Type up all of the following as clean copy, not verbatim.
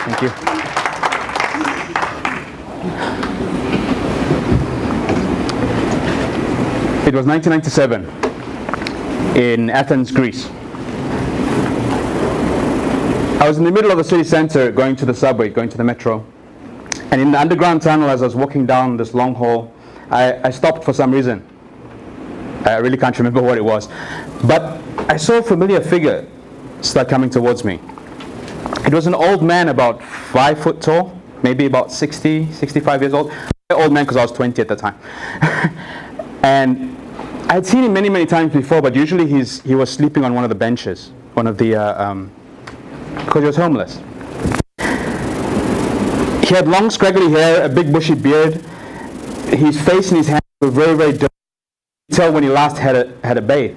Thank you. It was 1997 in Athens, Greece. I was in the middle of the city center going to the subway, going to the metro. And in the underground tunnel, as I was walking down this long hall, I stopped for some reason. I really can't remember what it was. But I saw a familiar figure start coming towards me. It was an old man about 5 foot tall, maybe about 60, 65 years old. Old man because I was 20 at the time. And I had seen him many, many times before, but usually he was sleeping on one of the benches, one of the, because he was homeless. He had long, scraggly hair, a big, bushy beard. His face and his hands were very, very dirty. You could tell when he last had a bathe.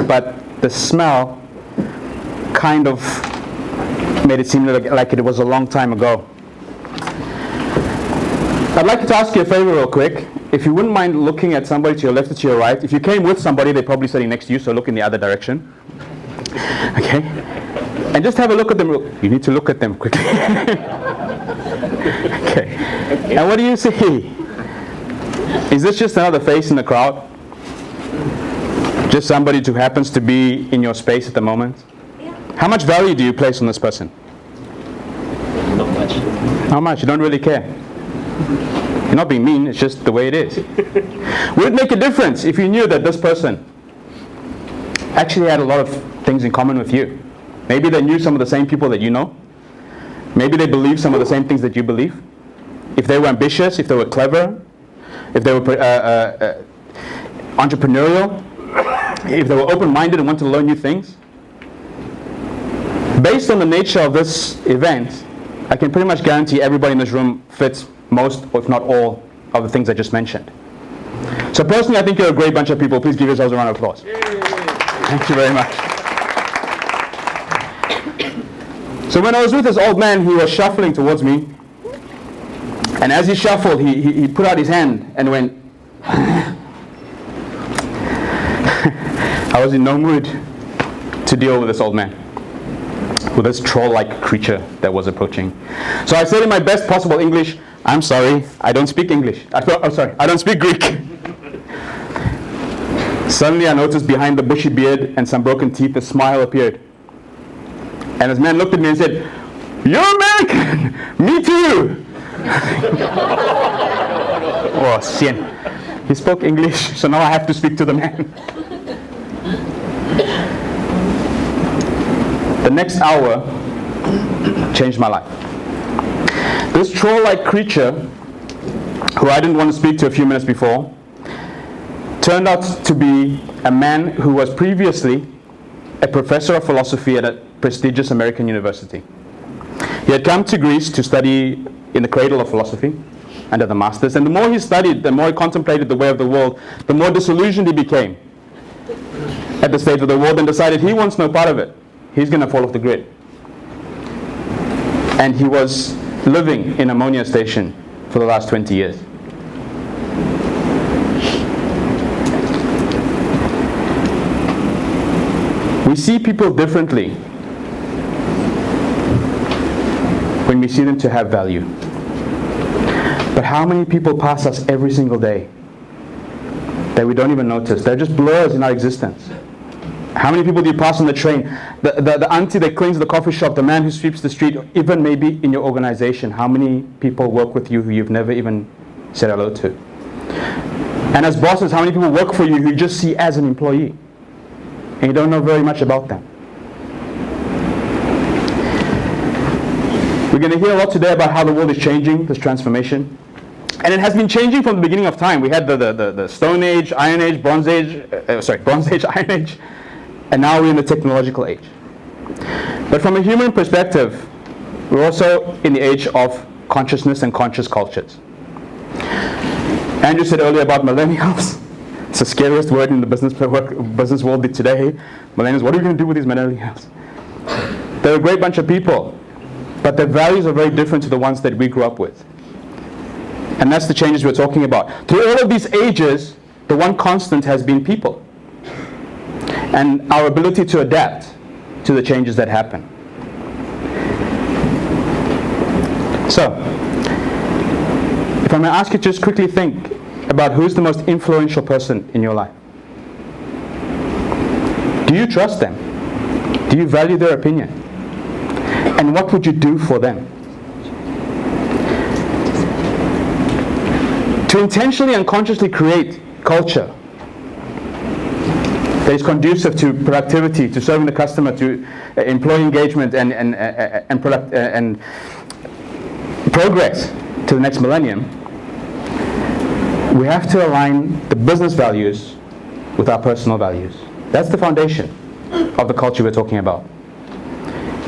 But the smell kind of made it seem like it was a long time ago. I'd like to ask you a favor real quick. If you wouldn't mind looking at somebody to your left or to your right. If you came with somebody, they're probably sitting next to you, so look in the other direction. Okay? And just have a look at them. You need to look at them quickly. Okay. And what do you see? Is this just another face in the crowd? Just somebody who happens to be in your space at the moment? Yeah. How much value do you place on this person? Not much. How much? You don't really care. You're not being mean, it's just the way it is. Would it make a difference if you knew that this person actually had a lot of things in common with you? Maybe they knew some of the same people that you know. Maybe they believe some of the same things that you believe. If they were ambitious, if they were clever, if they were entrepreneurial, if they were open-minded and wanted to learn new things. Based on the nature of this event, I can pretty much guarantee everybody in this room fits most, if not all, of the things I just mentioned. So personally, I think you're a great bunch of people. Please give yourselves a round of applause. Thank you very much. So when I was with this old man, he was shuffling towards me. And as he shuffled, he put out his hand and went. I was in no mood to deal with this old man, with this troll-like creature that was approaching. So I said in my best possible English, "I'm sorry, I don't speak English. I don't speak Greek." Suddenly I noticed behind the bushy beard and some broken teeth, a smile appeared. And this man looked at me and said, "You're American! Me too!" Oh, sin. He spoke English, so now I have to speak to the man. The next hour changed my life. This troll-like creature, who I didn't want to speak to a few minutes before, turned out to be a man who was previously a professor of philosophy at a prestigious American university. He had come to Greece to study in the cradle of philosophy under the masters, and the more he studied, the more he contemplated the way of the world, the more disillusioned he became at the state of the world, and decided he wants no part of it. He's going to fall off the grid. And he was living in ammonia station for the last 20 years. We see people differently when we see them to have value. But how many people pass us every single day that we don't even notice? They're just blurs in our existence. How many people do you pass on the train? The auntie that cleans the coffee shop, the man who sweeps the street, even maybe in your organization. How many people work with you who you've never even said hello to? And as bosses, how many people work for you who you just see as an employee and you don't know very much about them? We're going to hear a lot today about how the world is changing, this transformation. And it has been changing from the beginning of time. We had the Stone Age, Iron Age, Bronze Age, Iron Age, and now we're in the technological age. But from a human perspective, we're also in the age of consciousness and conscious cultures. Andrew said earlier about millennials. It's the scariest word in the business world today. Millennials, what are we going to do with these millennials? They're a great bunch of people, but their values are very different to the ones that we grew up with. And that's the changes we're talking about. Through all of these ages, the one constant has been people. And our ability to adapt to the changes that happen. So, if I may ask you to just quickly think about who's the most influential person in your life. Do you trust them? Do you value their opinion? And what would you do for them? To intentionally and consciously create culture that is conducive to productivity, to serving the customer, to employee engagement and progress to the next millennium, we have to align the business values with our personal values. That's the foundation of the culture we're talking about.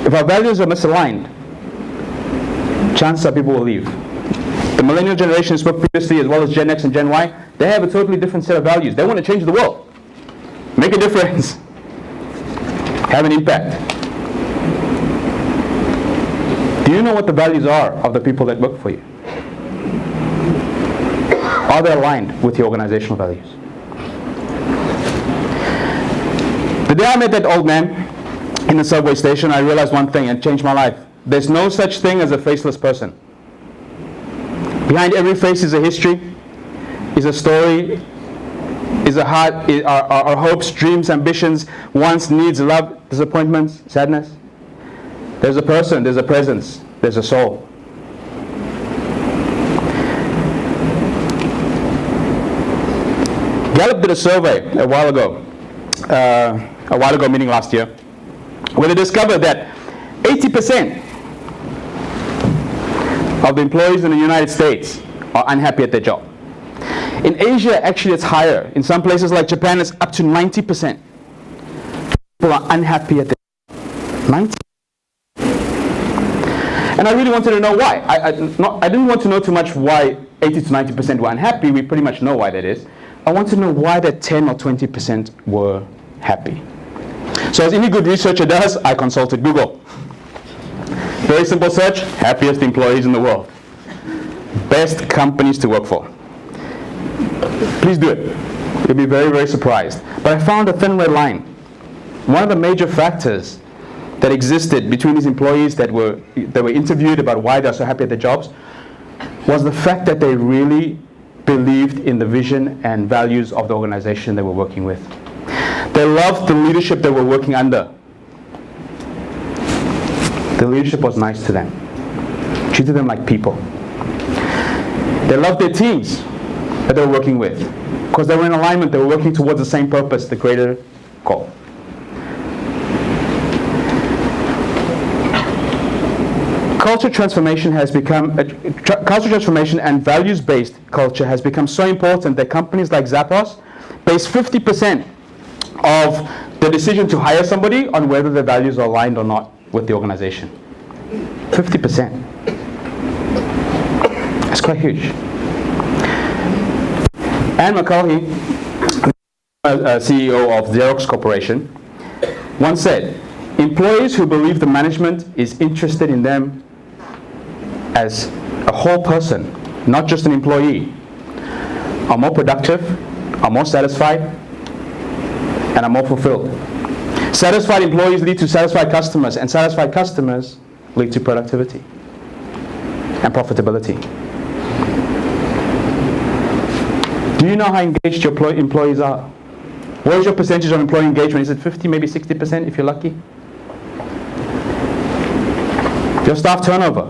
If our values are misaligned, chances are people will leave. The millennial generation spoke previously, as well as Gen X and Gen Y, they have a totally different set of values. They want to change the world, make a difference, have an impact. Do you know what the values are of the people that work for you? Are they aligned with your organizational values? The day I met that old man in the subway station, I realized one thing and changed my life. There's no such thing as a faceless person. Behind every face is a history, is a story, is a heart, are hopes, dreams, ambitions, wants, needs, love, disappointments, sadness. There's a person, there's a presence, there's a soul. Gallup did a survey a while ago meaning last year, where they discovered that 80% of the employees in the United States are unhappy at their job. In Asia, actually, it's higher. In some places like Japan, it's up to 90%. People are unhappy at their job. 90%. And I really wanted to know why. I didn't want to know too much why 80 to 90% were unhappy. We pretty much know why that is. I want to know why that 10 or 20% were happy. So as any good researcher does, I consulted Google. Very simple search, happiest employees in the world. Best companies to work for. Please do it. You'll be very, very surprised. But I found a thin red line. One of the major factors that existed between these employees that were interviewed about why they're so happy at their jobs was the fact that they really believed in the vision and values of the organization they were working with. They loved the leadership they were working under. The leadership was nice to them, treated them like people. They loved their teams that they were working with because they were in alignment, they were working towards the same purpose, the greater goal. Culture transformation and values-based culture has become so important that companies like Zappos base 50% of the decision to hire somebody on whether their values are aligned or not with the organization. 50%. That's quite huge. Anne McCaughey, CEO of Xerox Corporation, once said, employees who believe the management is interested in them as a whole person, not just an employee, are more productive, are more satisfied, and are more fulfilled. Satisfied employees lead to satisfied customers, and satisfied customers lead to productivity and profitability. Do you know how engaged your employees are? What is your percentage of employee engagement? Is it 50, maybe 60% if you're lucky? Your staff turnover,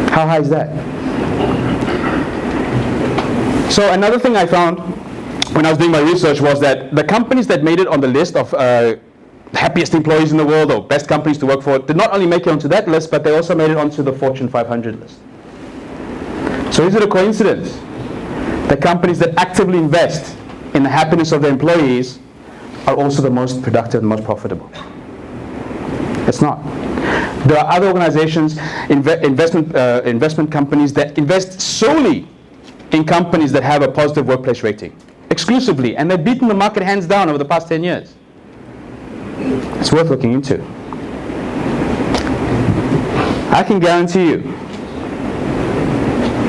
how high is that? So another thing I found when I was doing my research was that the companies that made it on the list of happiest employees in the world or best companies to work for did not only make it onto that list, but they also made it onto the Fortune 500 list. So is it a coincidence that companies that actively invest in the happiness of their employees are also the most productive and most profitable? It's not. There are other organizations, investment companies that invest solely in companies that have a positive workplace rating, exclusively, and they've beaten the market hands down over the past 10 years. It's worth looking into. I can guarantee you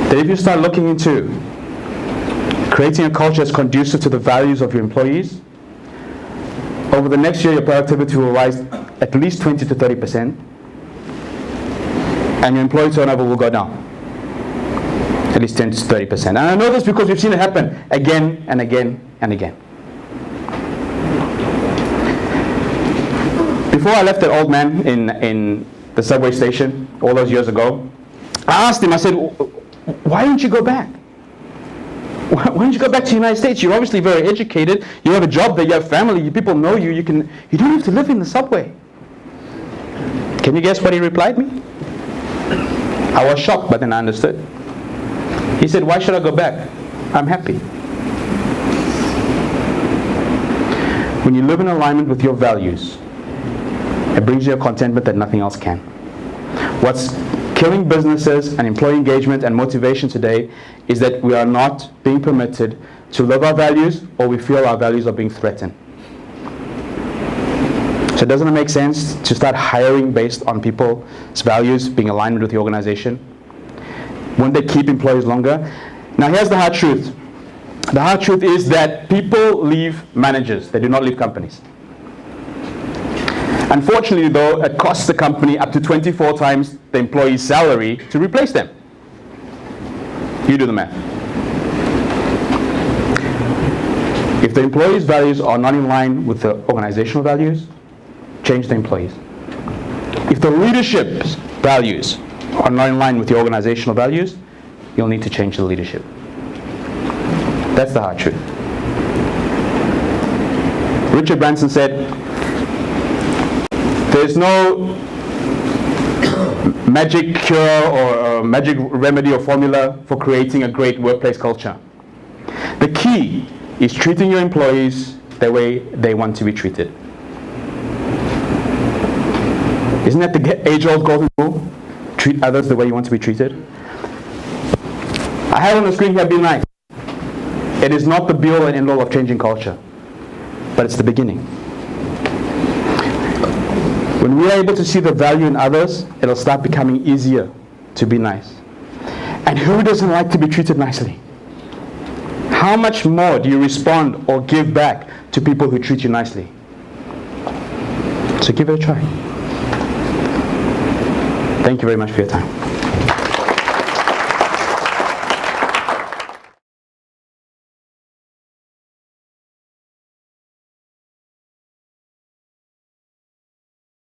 that if you start looking into creating a culture that's conducive to the values of your employees, over the next year your productivity will rise at least 20 to 30%. and your employee turnover will go down. At least 10 to 30%. And I know this because we've seen it happen again and again and again. Before I left that old man in the subway station all those years ago, I asked him, I said, why don't you go back? Why don't you go back to the United States? You're obviously very educated, you have a job there, you have family, people know you, you don't have to live in the subway. Can you guess what he replied me? I was shocked, but then I understood. He said, why should I go back? I'm happy. When you live in alignment with your values, it brings you a contentment that nothing else can. What's killing businesses and employee engagement and motivation today is that we are not being permitted to live our values, or we feel our values are being threatened. So doesn't it make sense to start hiring based on people's values being aligned with the organization? Won't they keep employees longer? Now here's the hard truth. The hard truth is that people leave managers, they do not leave companies. Unfortunately though, it costs the company up to 24 times the employee's salary to replace them. You do the math. If the employee's values are not in line with the organizational values, change the employees. If the leadership's values are not in line with the organizational values, you'll need to change the leadership. That's the hard truth. Richard Branson said, there's no magic cure or magic remedy or formula for creating a great workplace culture. The key is treating your employees the way they want to be treated. Isn't that the age-old golden rule? Treat others the way you want to be treated. I have on the screen here, be nice. It is not the be-all and end-all of changing culture, but it's the beginning. When we are able to see the value in others, it'll start becoming easier to be nice. And who doesn't like to be treated nicely? How much more do you respond or give back to people who treat you nicely? So give it a try. Thank you very much for your time.